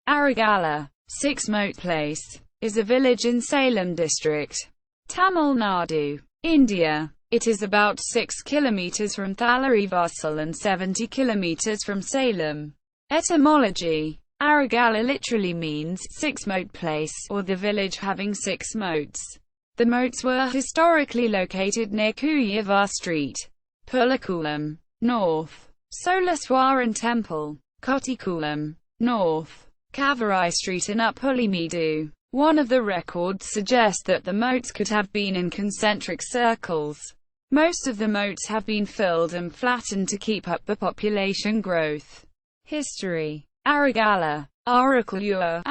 Aragalur, 6 Moat Place, is a village in Salem district, Tamil Nadu, India. It is about 6 kilometers from Thalaivasal and 70 kilometers from Salem. Etymology: Aragalur literally means 6 moat place, or the village having 6 moats. The moats were historically located near Kuyavar Street, Pulikulam, north, Solaswaran Temple, Kottikulam, north, Kavarai Street and Uppullimedu. One of the records suggests that the moats could have been in concentric circles. Most of the moats have been filled and flattened to keep up the population growth. History: Aragalur, Aragalur,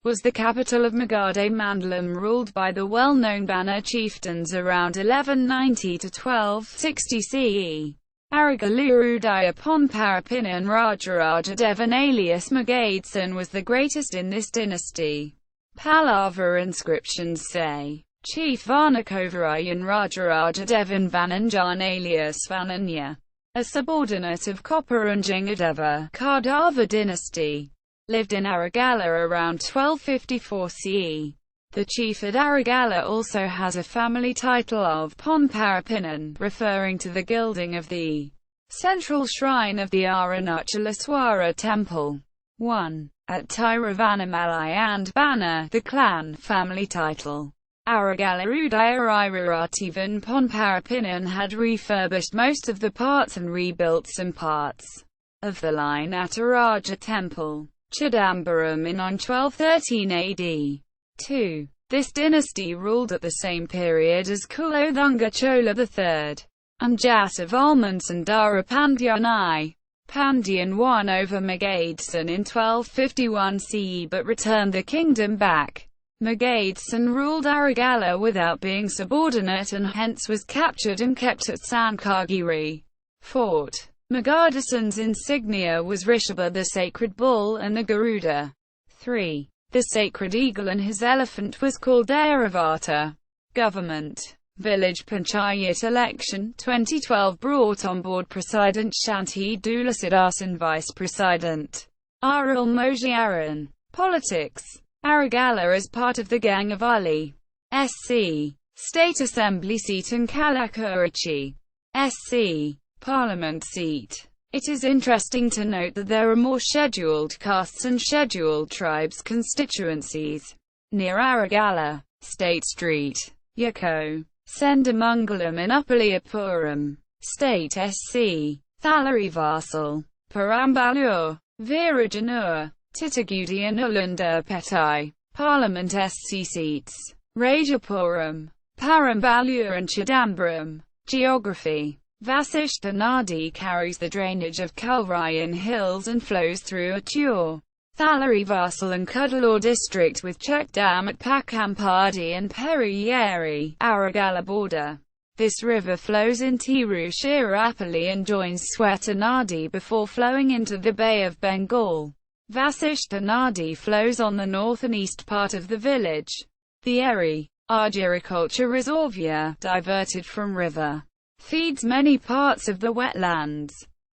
was the capital of Magadha Mandalam ruled by the well-known Banner chieftains around 1190 to 1260 CE. Aragalur Udaya Ponparapinan Rajaraja Devan alias Magadsan was the greatest in this dynasty. Pallava inscriptions say, Chief Varnakovarayan Rajaraja Devan Vananjan alias Vananya, a subordinate of Koparanjangadeva Kardava dynasty, lived in Aragalur around 1254 CE. The chief at Aragalur also has a family title of Ponparapinan, referring to the gilding of the central shrine of the Arunachalaswara temple. 1. At Tiruvanamalai and Banner, the clan family title. Aragalur Udayarairativan Ponparapinan had refurbished most of the parts and rebuilt some parts of the line at Araja temple, Chidambaram in on 1213 AD. 2. This dynasty ruled at the same period as Kulodhunga Chola III, and Jatavalmans and Dara Pandyan I. Pandyan won over Magadsan in 1251 CE but returned the kingdom back. Magadsan ruled Aragalur without being subordinate and hence was captured and kept at Sankagiri fort. Magadhasan's insignia was Rishabha the sacred bull and the Garuda. 3. The sacred eagle and his elephant was called Airavata. Government. Village Panchayat election 2012 brought on board President Shanti Dulasidasan, Vice President Aral Mojiaran. Politics. Aragalur is part of the Gang of Ali. SC. State Assembly seat and Kalakurchi. SC. Parliament seat. It is interesting to note that there are more scheduled castes and scheduled tribes constituencies near Aragalur. State Street, Yako, Sendamangalam and Uppaliyapuram. State SC, Thalaivasal, Parambalur, Virajanur, Titagudi and Ulundapetai. Parliament SC seats, Rajapuram, Parambalur and Chidambaram. Geography: Vasishta Nadi carries the drainage of Kulrayan hills and flows through Attur, Thalaivasal and Cuddalore district with check dam at Pakampadi and Periyeri, Aragalur border. This river flows in Tiruchirappalli and joins Sweta Nadi before flowing into the Bay of Bengal. Vasishta Nadi flows on the north and east part of the village. The Eri, agriculture reservoir, diverted from river, feeds many parts of the wetlands.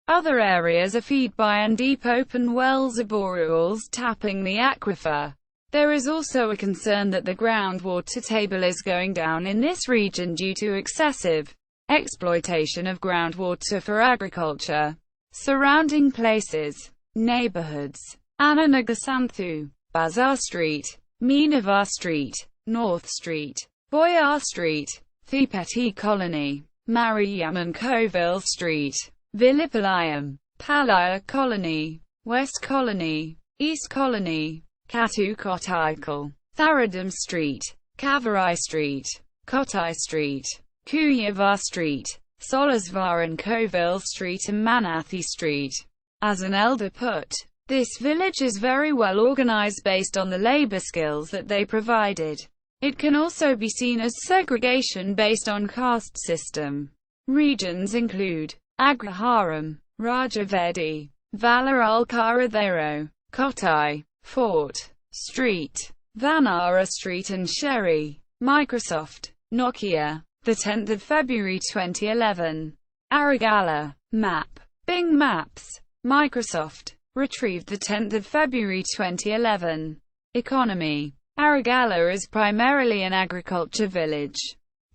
Other areas are fed by and deep open wells or borewells tapping the aquifer. There is also a concern that the groundwater table is going down in this region due to excessive exploitation of groundwater for agriculture. Surrounding places. Neighborhoods: Ananagasanthu, Bazar Street, Meenavar Street, North Street, Boyar Street, Thipeti Colony, Mariamman Coville Street, Villipalayam, Palaya Colony, West Colony, East Colony, Katu Kottaikal, Tharadam Street, Kavarai Street, Kottai Street, Kuyavar Street, Solasvaran Coville Street and Manathi Street. As an elder put, this village is very well organized based on the labor skills that they provided. It can also be seen as segregation based on caste system. Regions include Agraharam, Rajavedi, Vallar Karadero, Kottai, Fort Street, Vanara Street and Sherry. Microsoft, Nokia, the 10th of February 2011. Aragalur map. Bing Maps. Microsoft. Retrieved 10 February 2011. Economy. Aragalur is primarily an agriculture village.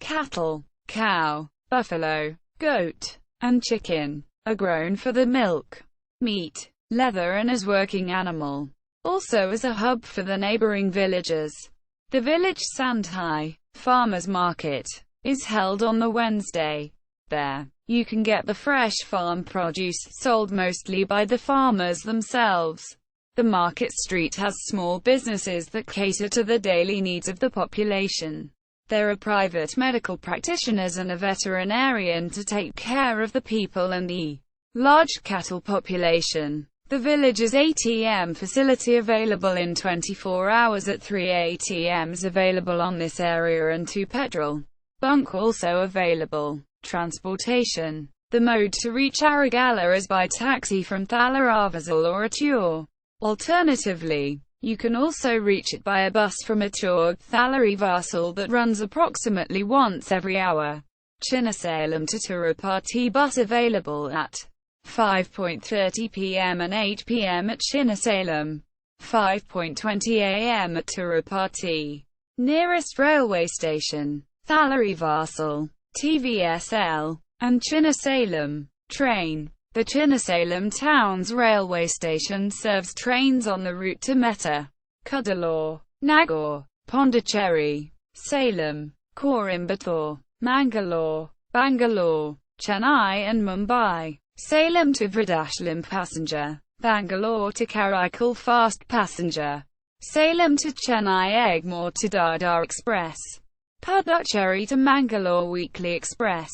Cattle, cow, buffalo, goat, and chicken are grown for the milk, meat, leather and as working animal. Also as a hub for the neighboring villages. The village Sandhai Farmers Market is held on the Wednesday. There, you can get the fresh farm produce, sold mostly by the farmers themselves. The market street has small businesses that cater to the daily needs of the population. There are private medical practitioners and a veterinarian to take care of the people and the large cattle population. The village's ATM facility available in 24 hours at 3 ATMs available on this area and 2 petrol bunk also available. Transportation. The mode to reach Aragalur is by taxi from Thalaivasal or Atur. Alternatively, you can also reach it by a bus from Atur, Thalaivasal that runs approximately once every hour. Salem to Tirupati bus available at 5:30 p.m. and 8 p.m. at Salem, 5:20 a.m. at Tirupati. Nearest railway station, Thalaivasal, TVSL, and Salem. Train. The Salem town's railway station serves trains on the route to Meta, Cuddalore, Nagore, Pondicherry, Salem, Coimbatore, Mangalore, Bangalore, Chennai and Mumbai. Salem to Vrindachalam passenger. Bangalore to Karaikal fast passenger. Salem to Chennai Egmore to Dada Express. Puducherry to Mangalore weekly express.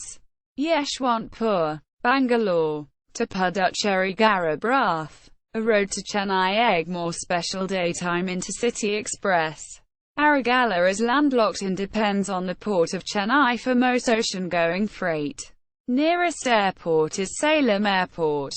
Yeshwantpur, Bangalore to Puducherry Garib Rath, a road to Chennai Egmore special daytime intercity express. Aragalur is landlocked and depends on the port of Chennai for most ocean-going freight. Nearest airport is Salem Airport.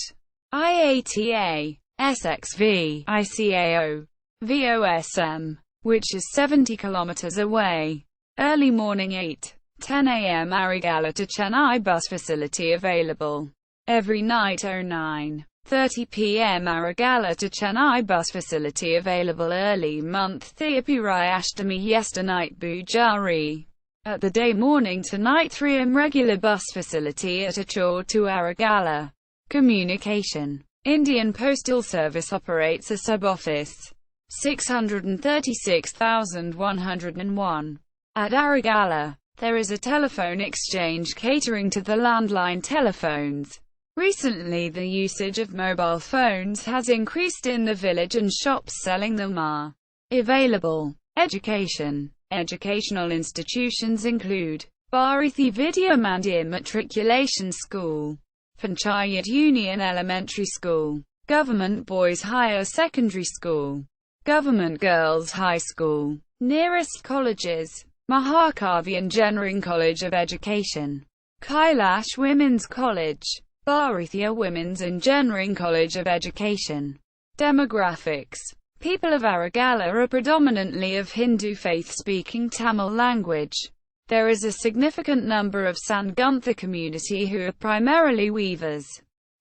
IATA, SXV, ICAO, VOSM, which is 70 kilometers away. Early morning 8:10 a.m. Aragalur to Chennai bus facility available. Every night 09:30 p.m. Aragalur to Chennai bus facility available. Early month Thirupirai Ashtami yesternight Bujari. At the day morning to night 3 am regular bus facility at Atur to Aragalur. Communication. Indian Postal Service operates a sub-office 636,101 at Aragalur. There is a telephone exchange catering to the landline telephones. Recently the usage of mobile phones has increased in the village and shops selling them are available. Education. Educational institutions include Bharathi Vidya Mandir Matriculation School, Panchayat Union Elementary School, Government Boys Higher Secondary School, Government Girls High School. Nearest colleges: Mahakavi Engineering College of Education, Kailash Women's College, Bharatiya Women's Engineering College of Education. Demographics. People of Aragalur are predominantly of Hindu faith-speaking Tamil language. There is a significant number of Sanguntha community who are primarily weavers.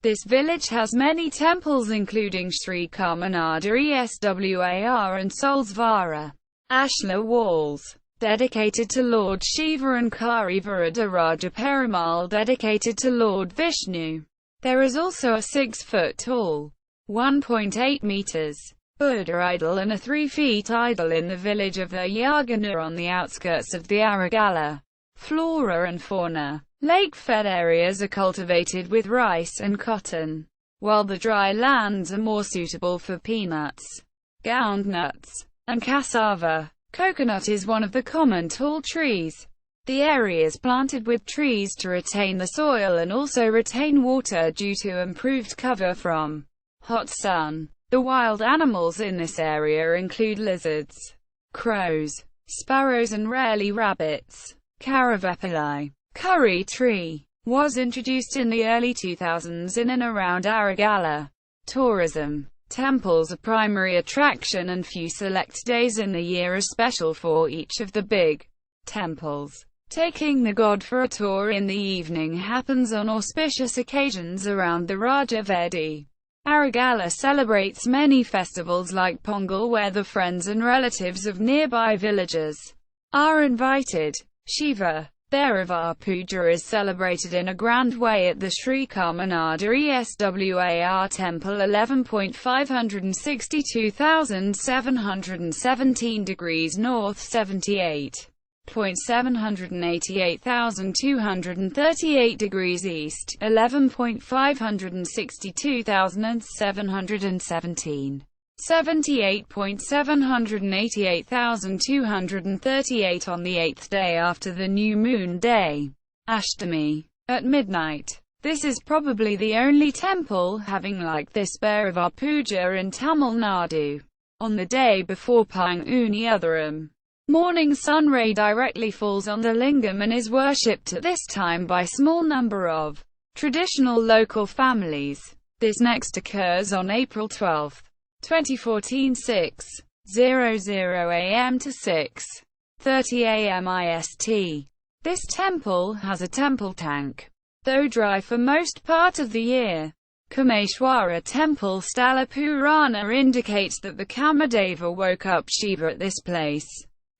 This village has many temples including Sri Kamanadari Swar and Solsvara Ashla walls, dedicated to Lord Shiva, and Karivara Raja Perumal dedicated to Lord Vishnu. There is also a 6-foot-tall, 1.8 meters, Buddha idol and a 3 feet idol in the village of Aragalur on the outskirts of the Aragalur. Flora and fauna. Lake-fed areas are cultivated with rice and cotton, while the dry lands are more suitable for peanuts, groundnuts, and cassava. Coconut is one of the common tall trees. The area is planted with trees to retain the soil and also retain water due to improved cover from hot sun. The wild animals in this area include lizards, crows, sparrows and rarely rabbits. Caravepali, curry tree, was introduced in the early 2000s in and around Aragalur. Tourism. Temples are primary attraction and few select days in the year are special for each of the big temples. Taking the god for a tour in the evening happens on auspicious occasions around the Raja Vedi. Aragalur celebrates many festivals like Pongal, where the friends and relatives of nearby villages are invited. Shiva Bhairavar Puja is celebrated in a grand way at the Sri Kamanada Eswar Temple, 11.562,717 degrees north, 78.788,238 degrees east, 11.562,717. 78.788,238 on the 8th day after the new moon day, Ashtami, at midnight. This is probably the only temple having like this Bhairavar Puja in Tamil Nadu. On the day before Panguni Utharam, morning sun ray directly falls on the lingam and is worshipped at this time by small number of traditional local families. This next occurs on April 12, 2014, 6:00 am to 6:30 am IST. This temple has a temple tank, though dry for most part of the year. Kameshwara Temple Stala Purana indicates that the Kamadeva woke up Shiva at this place.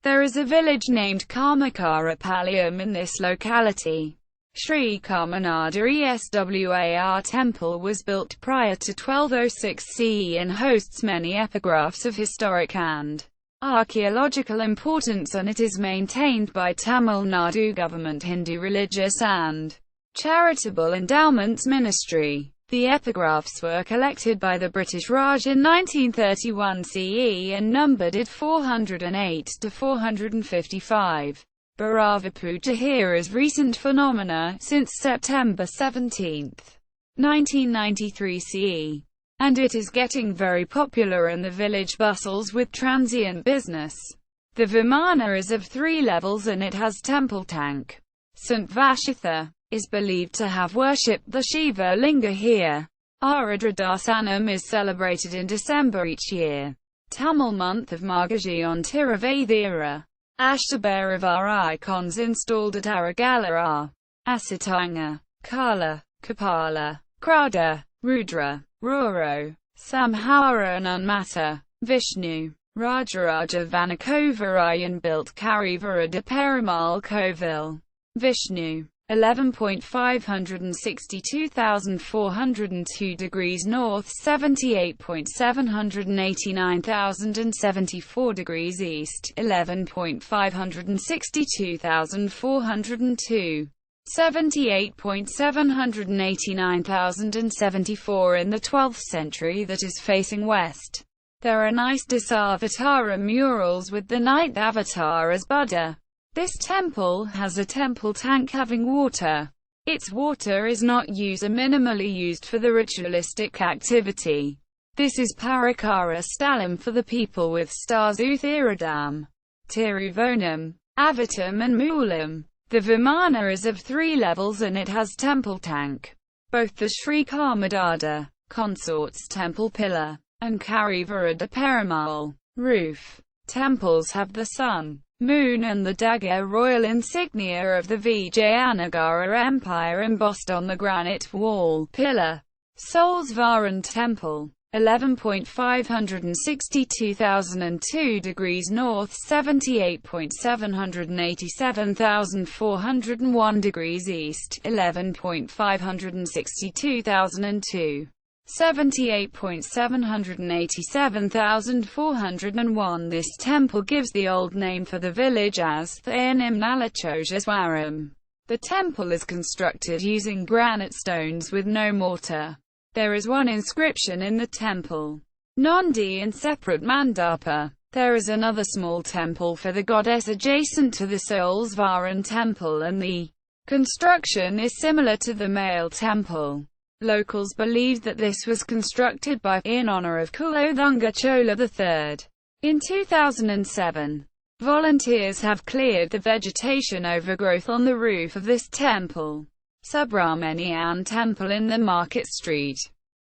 There is a village named Kamakarapalayam in this locality. Sri Kamanada Eswar Temple was built prior to 1206 CE and hosts many epigraphs of historic and archaeological importance, and it is maintained by Tamil Nadu Government Hindu Religious and Charitable Endowments Ministry. The epigraphs were collected by the British Raj in 1931 CE and numbered at 408 to 455. Bhairavar Puja here is recent phenomena, since September 17, 1993 CE, and it is getting very popular and the village bustles with transient business. The Vimana is of 3 levels and it has temple tank. St. Vashitha is believed to have worshipped the Shiva Linga here. Arudradasanam is celebrated in December each year. Tamil month of Margashi on Tiruvaithira. Ashtabhairavar icons installed at Aragalur are Asitanga, Kala, Kapala, Krada, Rudra, Roro, Samhara and Unmata. Vishnu, Rajaraja Vanakovarayan built Karivara Perumal Kovil. Vishnu, 11.562,402 degrees north, 78.789,074 degrees east, 11.562,402. 78.789,074 in the 12th century that is facing west. There are nice Dasavatara murals with the ninth avatar as Buddha. This temple has a temple tank having water. Its water is not used or minimally used for the ritualistic activity. This is Parakara Stalam for the people with stars Uthiradam, Tiruvonam, Avatam and Moolam. The Vimana is of 3 levels and it has temple tank. Both the Sri Kamadada, Consort's temple pillar, and Karivarada Perumal roof temples have the sun, moon and the dagger royal insignia of the Vijayanagara Empire embossed on the granite wall pillar. Solsvaran Temple, 11.562,002 degrees north, 78.787,401 degrees east, 11.562,002. 78.787,401. This temple gives the old name for the village as Thayanim Nalachojeswaram. The temple is constructed using granite stones with no mortar. There is one inscription in the temple, Nandi, in separate mandapa. There is another small temple for the goddess adjacent to the Solsvaran temple, and the construction is similar to the male temple. Locals believe that this was constructed in honor of Kulothunga Chola III. In 2007, volunteers have cleared the vegetation overgrowth on the roof of this temple. Subramanian Temple in the Market Street,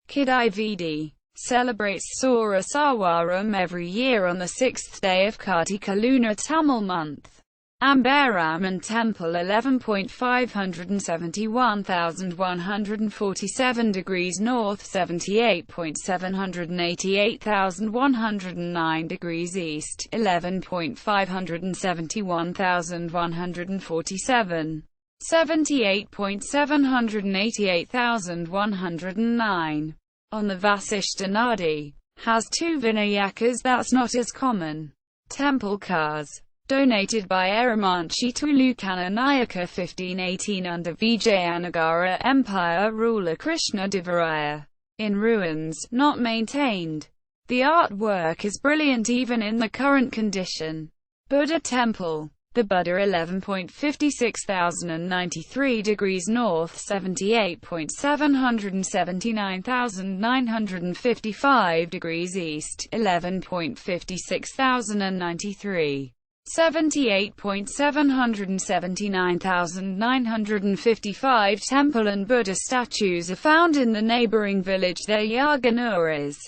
Kidividi, celebrates Sora Sawaram every year on the 6th day of Kartika lunar Tamil month. Ambaraman Temple 11.571,147 degrees north, 78.788,109 degrees east, 11.571,147, 78.788,109. On the Vasishta Nadi. Has two Vinayakas that's not as common. Temple cars. Donated by Eramanchi Tulukana Nayaka 1518 under Vijayanagara Empire ruler Krishna Devaraya. In ruins, not maintained. The artwork is brilliant even in the current condition. Buddha Temple. The Buddha 11.56093 degrees north, 78.779,955 degrees east, 11.56093. 78.779,955 temple and Buddha statues are found in the neighboring village there. Aragalur is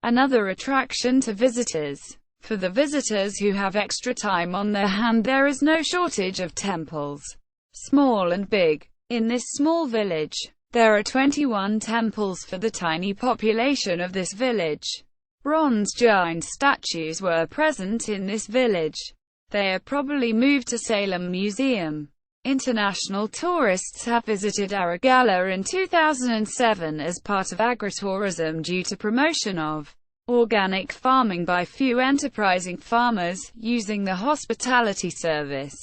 another attraction to visitors. For the visitors who have extra time on their hand, there is no shortage of temples, small and big. In this small village, there are 21 temples for the tiny population of this village. Bronze giant statues were present in this village. They are probably moved to Salem Museum. International tourists have visited Aragalur in 2007 as part of agritourism due to promotion of organic farming by few enterprising farmers, using the hospitality service.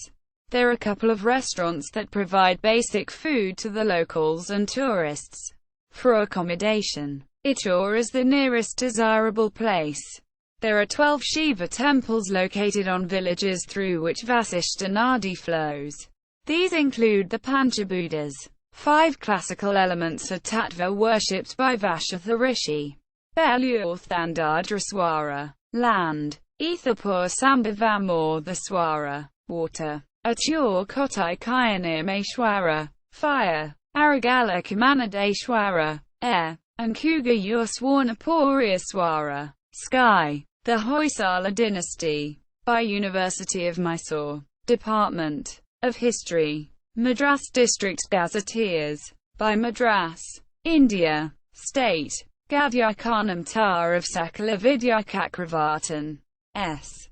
There are a couple of restaurants that provide basic food to the locals and tourists. For accommodation, Ichur is the nearest desirable place. There are 12 Shiva temples located on villages through which Vasishta Nadi flows. These include the Panchabuddhas, 5 classical elements of Tattva worshipped by Vashatha Rishi. Belurth and Ardraswara, land. Ethapur Sambhavam the Swara, water. Atur Kotai Kayanirmeshwara, fire. Aragala Kamanadeshwara, air. And Kuga Swarnapuryaswara, sky. The Hoysala dynasty. By University of Mysore. Department of History. Madras District Gazetteers. By Madras. India. State. Gadyakarnam Tar of Sakala Vidyakakravartan. S.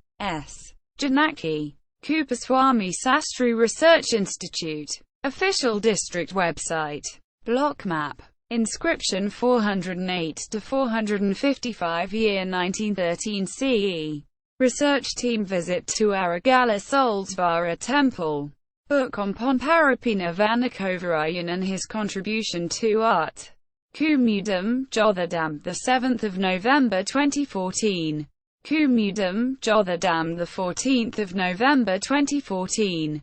Janaki. Kupaswamy Sastry Research Institute. Official district website. Block map. Inscription 408 to 455 year 1913 CE. Research team visit to Aragala Solsvara Temple. Book on Pomparapina Vanakovarayan and his contribution to art. Kumudam, Jothodam, 7 November 2014. Kumudam, Jothodam, 14 November 2014.